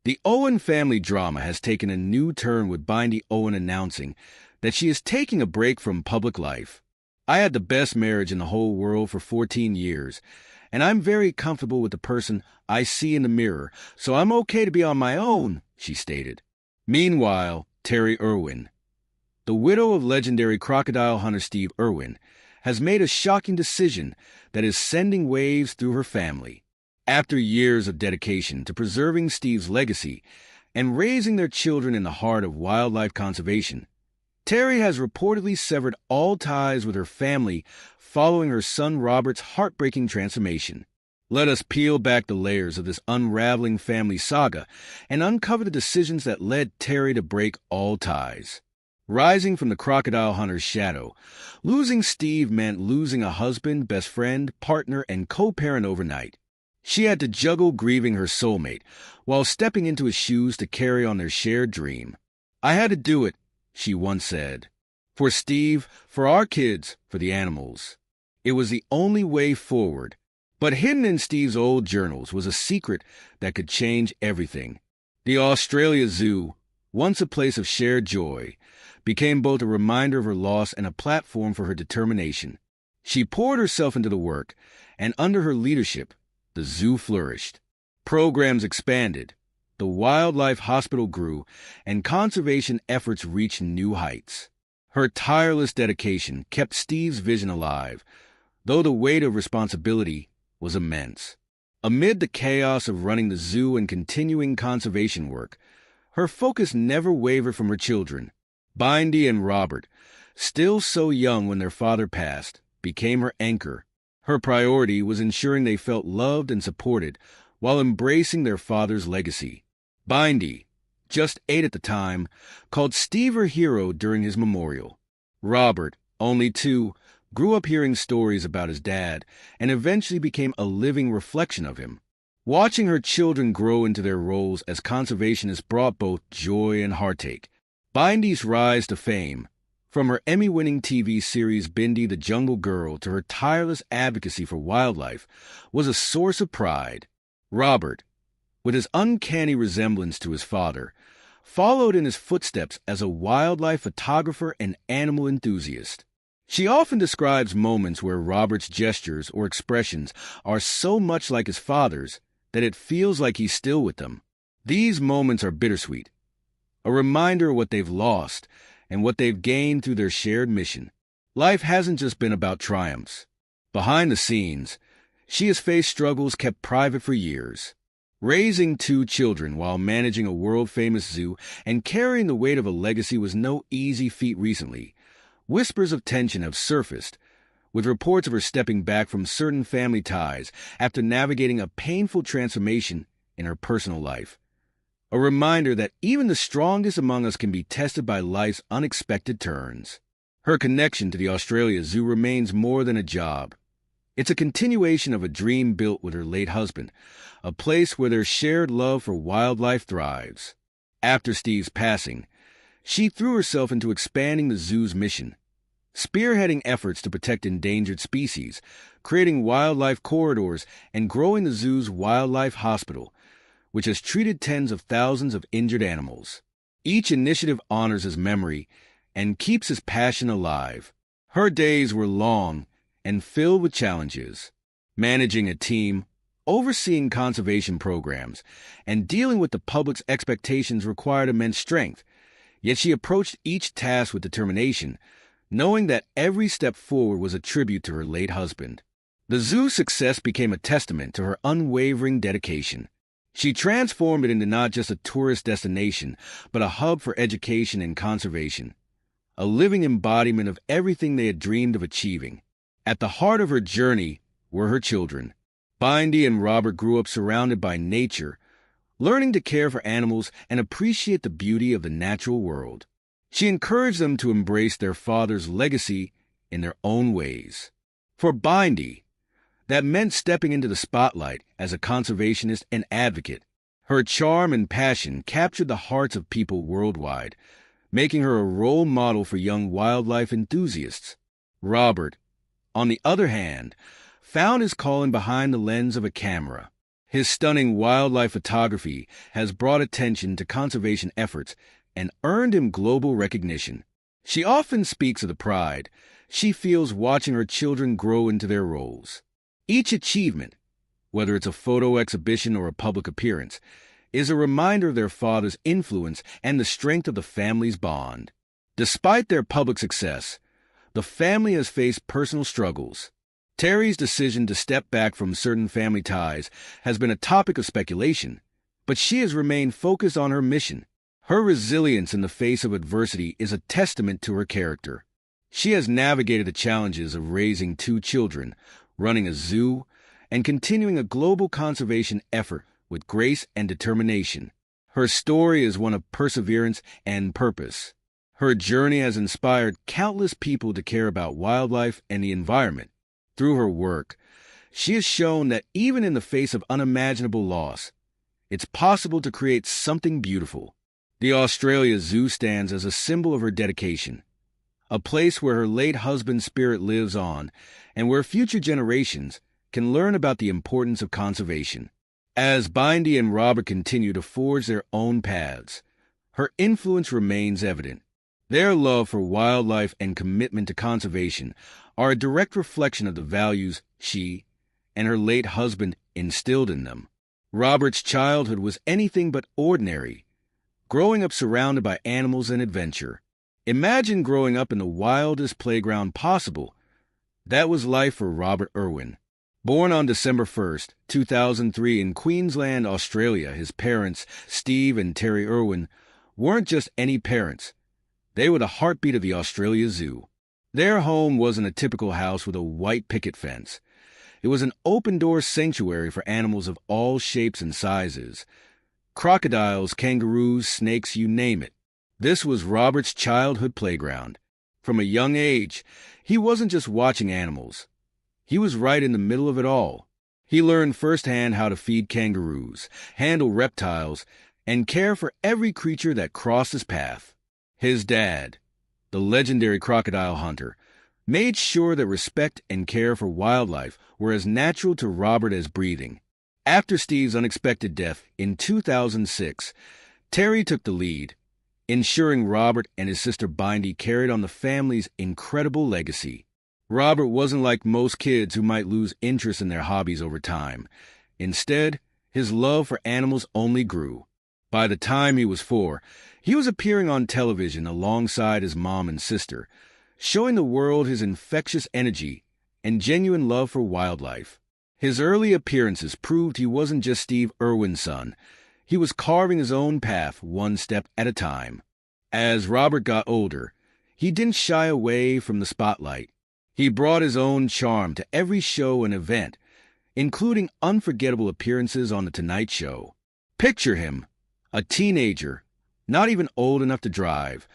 The Owen family drama has taken a new turn with Bindi Owen announcing that she is taking a break from public life. "I had the best marriage in the whole world for 14 years, and I'm very comfortable with the person I see in the mirror, so I'm okay to be on my own," she stated. Meanwhile, Terri Irwin, the widow of legendary crocodile hunter Steve Irwin, has made a shocking decision that is sending waves through her family. After years of dedication to preserving Steve's legacy and raising their children in the heart of wildlife conservation, Terri has reportedly severed all ties with her family following her son Robert's heartbreaking transformation. Let us peel back the layers of this unraveling family saga and uncover the decisions that led Terri to break all ties. Rising from the crocodile hunter's shadow, losing Steve meant losing a husband, best friend, partner, and co-parent overnight. She had to juggle grieving her soulmate while stepping into his shoes to carry on their shared dream. "I had to do it," she once said. "For Steve, for our kids, for the animals." It was the only way forward. But hidden in Steve's old journals was a secret that could change everything. The Australia Zoo, once a place of shared joy, became both a reminder of her loss and a platform for her determination. She poured herself into the work, and under her leadership, the zoo flourished. Programs expanded, the wildlife hospital grew, and conservation efforts reached new heights. Her tireless dedication kept Steve's vision alive, though the weight of responsibility was immense. Amid the chaos of running the zoo and continuing conservation work, her focus never wavered from her children. Bindi and Robert, still so young when their father passed, became her anchor. Her priority was ensuring they felt loved and supported while embracing their father's legacy. Bindi, just 8 at the time, called Steve her hero during his memorial. Robert, only 2, grew up hearing stories about his dad and eventually became a living reflection of him. Watching her children grow into their roles as conservationists brought both joy and heartache. Bindi's rise to fame, from her Emmy-winning TV series Bindi the Jungle Girl to her tireless advocacy for wildlife, was a source of pride. Robert, with his uncanny resemblance to his father, followed in his footsteps as a wildlife photographer and animal enthusiast. She often describes moments where Robert's gestures or expressions are so much like his father's that it feels like he's still with them. These moments are bittersweet, a reminder of what they've lost and what they've gained through their shared mission. Life hasn't just been about triumphs. Behind the scenes, she has faced struggles kept private for years. Raising 2 children while managing a world-famous zoo and carrying the weight of a legacy was no easy feat recently. Whispers of tension have surfaced, with reports of her stepping back from certain family ties after navigating a painful transformation in her personal life. A reminder that even the strongest among us can be tested by life's unexpected turns. Her connection to the Australia Zoo remains more than a job. It's a continuation of a dream built with her late husband, a place where their shared love for wildlife thrives. After Steve's passing, she threw herself into expanding the zoo's mission, spearheading efforts to protect endangered species, creating wildlife corridors, and growing the zoo's wildlife hospital, which has treated tens of thousands of injured animals. Each initiative honors his memory and keeps his passion alive. Her days were long and filled with challenges. Managing a team, overseeing conservation programs, and dealing with the public's expectations required immense strength. Yet she approached each task with determination, knowing that every step forward was a tribute to her late husband. The zoo's success became a testament to her unwavering dedication. She transformed it into not just a tourist destination, but a hub for education and conservation, a living embodiment of everything they had dreamed of achieving. At the heart of her journey were her children. Bindi and Robert grew up surrounded by nature, learning to care for animals and appreciate the beauty of the natural world. She encouraged them to embrace their father's legacy in their own ways. For Bindi, that meant stepping into the spotlight as a conservationist and advocate. Her charm and passion captured the hearts of people worldwide, making her a role model for young wildlife enthusiasts. Robert, on the other hand, found his calling behind the lens of a camera. His stunning wildlife photography has brought attention to conservation efforts and earned him global recognition. She often speaks of the pride she feels watching her children grow into their roles. Each achievement, whether it's a photo exhibition or a public appearance, is a reminder of their father's influence and the strength of the family's bond. Despite their public success, the family has faced personal struggles. Terri's decision to step back from certain family ties has been a topic of speculation, but she has remained focused on her mission. Her resilience in the face of adversity is a testament to her character. She has navigated the challenges of raising 2 children, running a zoo, and continuing a global conservation effort with grace and determination. Her story is one of perseverance and purpose. Her journey has inspired countless people to care about wildlife and the environment. Through her work, she has shown that even in the face of unimaginable loss, it's possible to create something beautiful. The Australia Zoo stands as a symbol of her dedication, a place where her late husband's spirit lives on and where future generations can learn about the importance of conservation. As Bindi and Robert continue to forge their own paths, her influence remains evident. Their love for wildlife and commitment to conservation are a direct reflection of the values she and her late husband instilled in them. Robert's childhood was anything but ordinary, growing up surrounded by animals and adventure. Imagine growing up in the wildest playground possible. That was life for Robert Irwin. Born on December 1st, 2003 in Queensland, Australia, his parents, Steve and Terri Irwin, weren't just any parents. They were the heartbeat of the Australia Zoo. Their home wasn't a typical house with a white picket fence. It was an open-door sanctuary for animals of all shapes and sizes. Crocodiles, kangaroos, snakes, you name it. This was Robert's childhood playground. From a young age, he wasn't just watching animals. He was right in the middle of it all. He learned firsthand how to feed kangaroos, handle reptiles, and care for every creature that crossed his path. His dad, the legendary crocodile hunter, made sure that respect and care for wildlife were as natural to Robert as breathing. After Steve's unexpected death in 2006, Terri took the lead, ensuring Robert and his sister Bindi carried on the family's incredible legacy. Robert wasn't like most kids who might lose interest in their hobbies over time. Instead, his love for animals only grew. By the time he was 4, he was appearing on television alongside his mom and sister, showing the world his infectious energy and genuine love for wildlife. His early appearances proved he wasn't just Steve Irwin's son. He was carving his own path one step at a time. As Robert got older, he didn't shy away from the spotlight. He brought his own charm to every show and event, including unforgettable appearances on The Tonight Show. Picture him, a teenager, not even old enough to drive,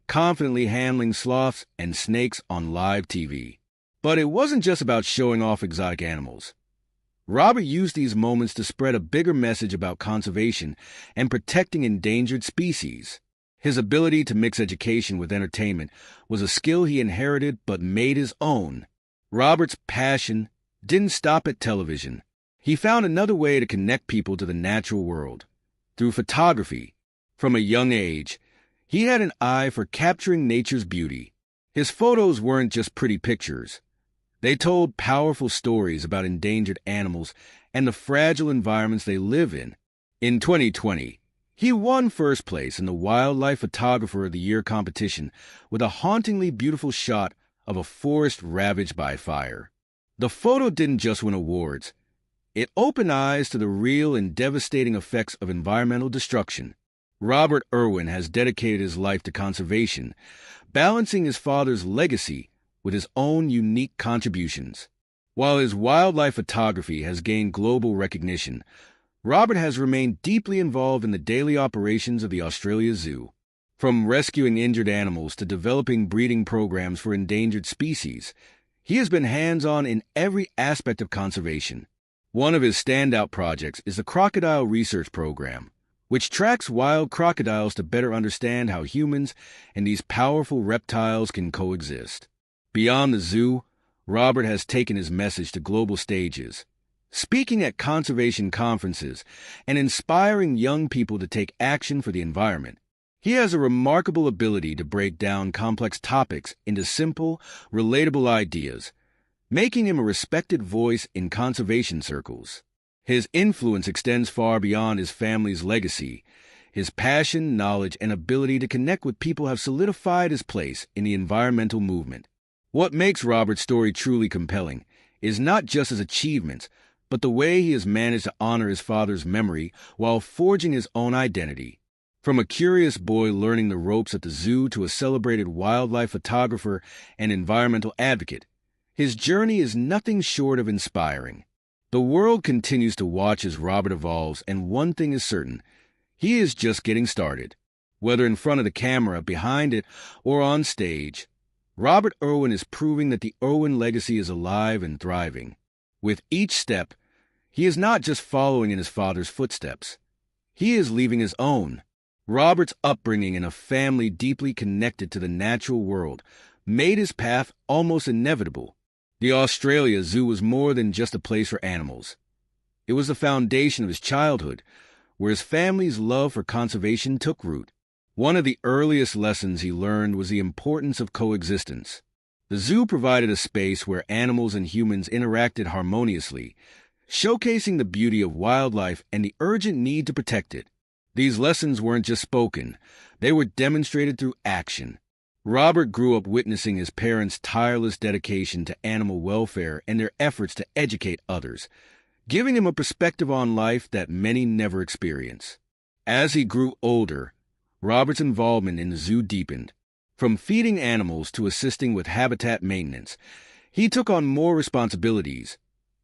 confidently handling sloths and snakes on live TV. But it wasn't just about showing off exotic animals. Robert used these moments to spread a bigger message about conservation and protecting endangered species. His ability to mix education with entertainment was a skill he inherited but made his own. Robert's passion didn't stop at television. He found another way to connect people to the natural world, through photography. From a young age, he had an eye for capturing nature's beauty. His photos weren't just pretty pictures. They told powerful stories about endangered animals and the fragile environments they live in. In 2020, he won first place in the Wildlife Photographer of the Year competition with a hauntingly beautiful shot of a forest ravaged by fire. The photo didn't just win awards. It opened eyes to the real and devastating effects of environmental destruction. Robert Irwin has dedicated his life to conservation, balancing his father's legacy with his own unique contributions. While his wildlife photography has gained global recognition, Robert has remained deeply involved in the daily operations of the Australia Zoo. From rescuing injured animals to developing breeding programs for endangered species, he has been hands-on in every aspect of conservation. One of his standout projects is the Crocodile Research Program, which tracks wild crocodiles to better understand how humans and these powerful reptiles can coexist. Beyond the zoo, Robert has taken his message to global stages, speaking at conservation conferences and inspiring young people to take action for the environment. He has a remarkable ability to break down complex topics into simple, relatable ideas, making him a respected voice in conservation circles. His influence extends far beyond his family's legacy. His passion, knowledge, and ability to connect with people have solidified his place in the environmental movement. What makes Robert's story truly compelling is not just his achievements, but the way he has managed to honor his father's memory while forging his own identity. From a curious boy learning the ropes at the zoo to a celebrated wildlife photographer and environmental advocate, his journey is nothing short of inspiring. The world continues to watch as Robert evolves, and one thing is certain: he is just getting started. Whether in front of the camera, behind it, or on stage, Robert Irwin is proving that the Irwin legacy is alive and thriving. With each step, he is not just following in his father's footsteps. He is leaving his own. Robert's upbringing in a family deeply connected to the natural world made his path almost inevitable. The Australia Zoo was more than just a place for animals. It was the foundation of his childhood, where his family's love for conservation took root. One of the earliest lessons he learned was the importance of coexistence. The zoo provided a space where animals and humans interacted harmoniously, showcasing the beauty of wildlife and the urgent need to protect it. These lessons weren't just spoken, they were demonstrated through action. Robert grew up witnessing his parents' tireless dedication to animal welfare and their efforts to educate others, giving him a perspective on life that many never experience. As he grew older, Robert's involvement in the zoo deepened. From feeding animals to assisting with habitat maintenance, he took on more responsibilities,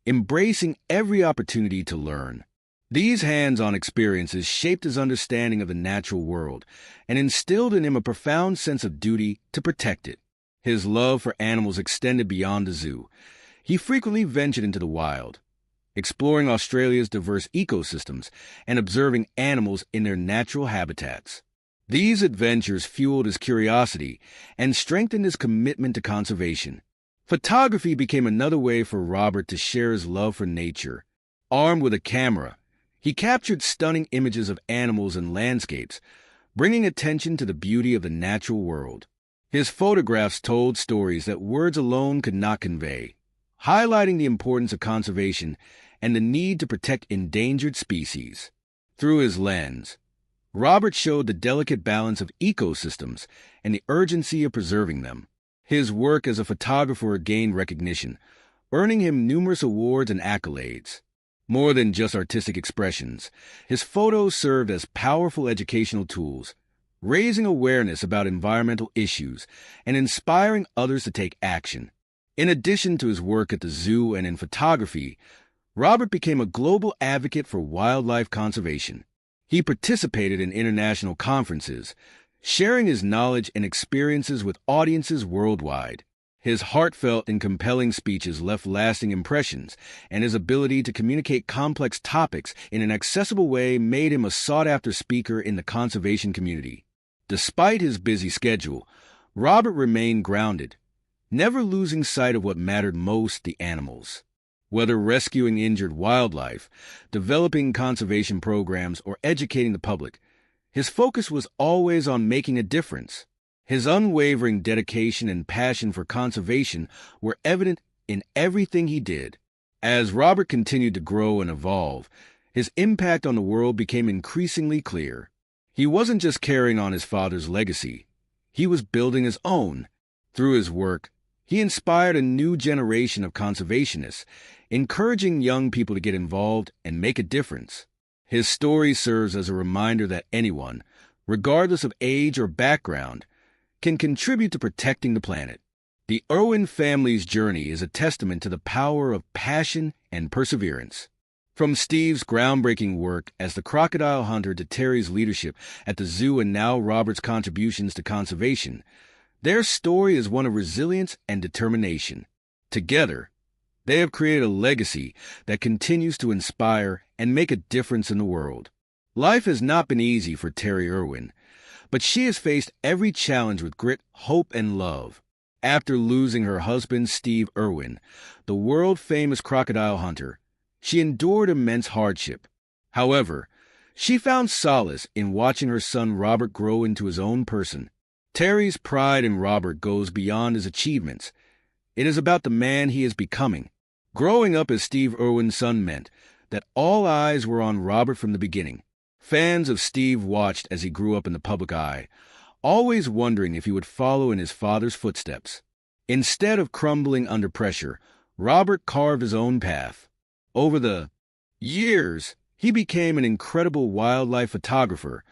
embracing every opportunity to learn. These hands-on experiences shaped his understanding of the natural world and instilled in him a profound sense of duty to protect it. His love for animals extended beyond the zoo. He frequently ventured into the wild, exploring Australia's diverse ecosystems and observing animals in their natural habitats. These adventures fueled his curiosity and strengthened his commitment to conservation. Photography became another way for Robert to share his love for nature. Armed with a camera, he captured stunning images of animals and landscapes, bringing attention to the beauty of the natural world. His photographs told stories that words alone could not convey, highlighting the importance of conservation and the need to protect endangered species. Through his lens, Robert showed the delicate balance of ecosystems and the urgency of preserving them. His work as a photographer gained recognition, earning him numerous awards and accolades. More than just artistic expressions, his photos served as powerful educational tools, raising awareness about environmental issues and inspiring others to take action. In addition to his work at the zoo and in photography, Robert became a global advocate for wildlife conservation. He participated in international conferences, sharing his knowledge and experiences with audiences worldwide. His heartfelt and compelling speeches left lasting impressions, and his ability to communicate complex topics in an accessible way made him a sought-after speaker in the conservation community. Despite his busy schedule, Robert remained grounded, never losing sight of what mattered most: the animals. Whether rescuing injured wildlife, developing conservation programs, or educating the public, his focus was always on making a difference. His unwavering dedication and passion for conservation were evident in everything he did. As Robert continued to grow and evolve, his impact on the world became increasingly clear. He wasn't just carrying on his father's legacy, he was building his own. Through his work, he inspired a new generation of conservationists, encouraging young people to get involved and make a difference. His story serves as a reminder that anyone, regardless of age or background, can contribute to protecting the planet. The Irwin family's journey is a testament to the power of passion and perseverance. From Steve's groundbreaking work as the crocodile hunter to Terry's leadership at the zoo and now Robert's contributions to conservation, their story is one of resilience and determination. Together, they have created a legacy that continues to inspire and make a difference in the world. Life has not been easy for Terri Irwin, but she has faced every challenge with grit, hope, and love. After losing her husband, Steve Irwin, the world-famous crocodile hunter, She endured immense hardship. However, she found solace in watching her son Robert grow into his own person. Terri's pride in Robert goes beyond his achievements. It is about the man he is becoming. Growing up as Steve Irwin's son meant that all eyes were on Robert from the beginning. Fans of Steve watched as he grew up in the public eye, always wondering if he would follow in his father's footsteps. Instead of crumbling under pressure, Robert carved his own path. Over the years, he became an incredible wildlife photographer,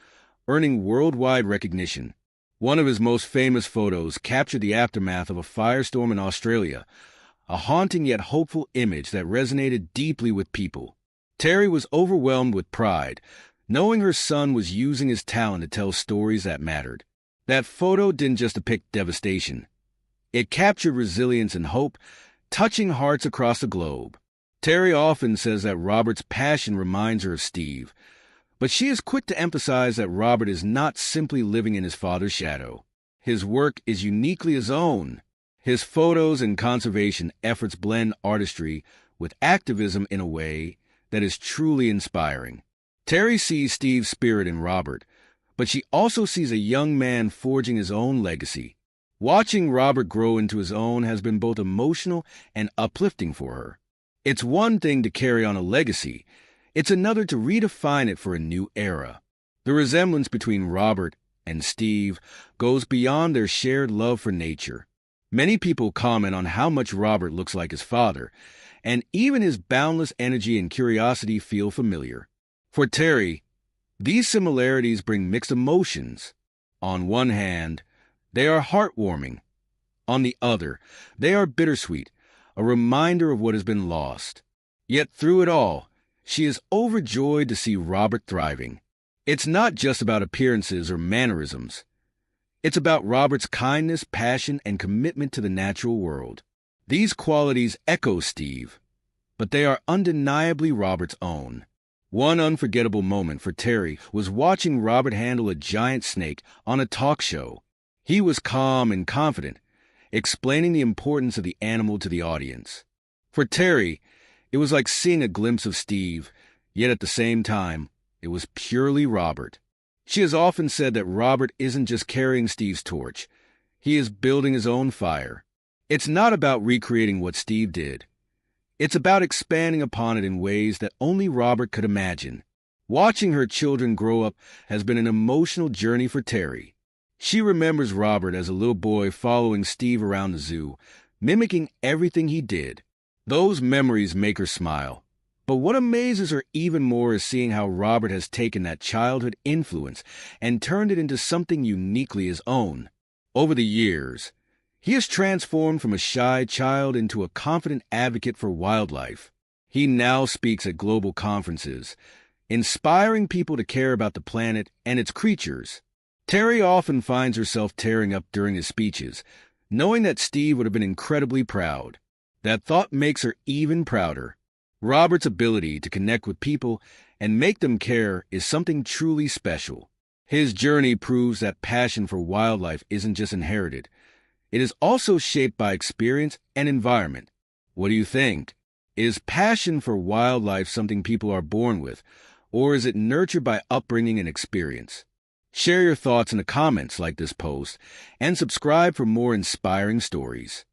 earning worldwide recognition. One of his most famous photos captured the aftermath of a firestorm in Australia, a haunting yet hopeful image that resonated deeply with people. Terri was overwhelmed with pride, knowing her son was using his talent to tell stories that mattered. That photo didn't just depict devastation. It captured resilience and hope, touching hearts across the globe. Terri often says that Robert's passion reminds her of Steve, but she is quick to emphasize that Robert is not simply living in his father's shadow. His work is uniquely his own. His photos and conservation efforts blend artistry with activism in a way that is truly inspiring. Terri sees Steve's spirit in Robert, but she also sees a young man forging his own legacy. Watching Robert grow into his own has been both emotional and uplifting for her. It's one thing to carry on a legacy. It's another to redefine it for a new era. The resemblance between Robert and Steve goes beyond their shared love for nature. Many people comment on how much Robert looks like his father, and even his boundless energy and curiosity feel familiar. For Terri, these similarities bring mixed emotions. On one hand, they are heartwarming. On the other, they are bittersweet, a reminder of what has been lost. Yet through it all, she is overjoyed to see Robert thriving. It's not just about appearances or mannerisms. It's about Robert's kindness, passion, and commitment to the natural world. These qualities echo Steve, but they are undeniably Robert's own. One unforgettable moment for Terri was watching Robert handle a giant snake on a talk show. He was calm and confident, explaining the importance of the animal to the audience. For Terri, it was like seeing a glimpse of Steve, yet at the same time, it was purely Robert. She has often said that Robert isn't just carrying Steve's torch. He is building his own fire. It's not about recreating what Steve did. It's about expanding upon it in ways that only Robert could imagine. Watching her children grow up has been an emotional journey for Terri. She remembers Robert as a little boy following Steve around the zoo, mimicking everything he did. Those memories make her smile. But what amazes her even more is seeing how Robert has taken that childhood influence and turned it into something uniquely his own. Over the years, he has transformed from a shy child into a confident advocate for wildlife. He now speaks at global conferences, inspiring people to care about the planet and its creatures. Terri often finds herself tearing up during his speeches, knowing that Steve would have been incredibly proud. That thought makes her even prouder. Robert's ability to connect with people and make them care is something truly special. His journey proves that passion for wildlife isn't just inherited. It is also shaped by experience and environment. What do you think? Is passion for wildlife something people are born with, or is it nurtured by upbringing and experience? Share your thoughts in the comments like this post, and subscribe for more inspiring stories.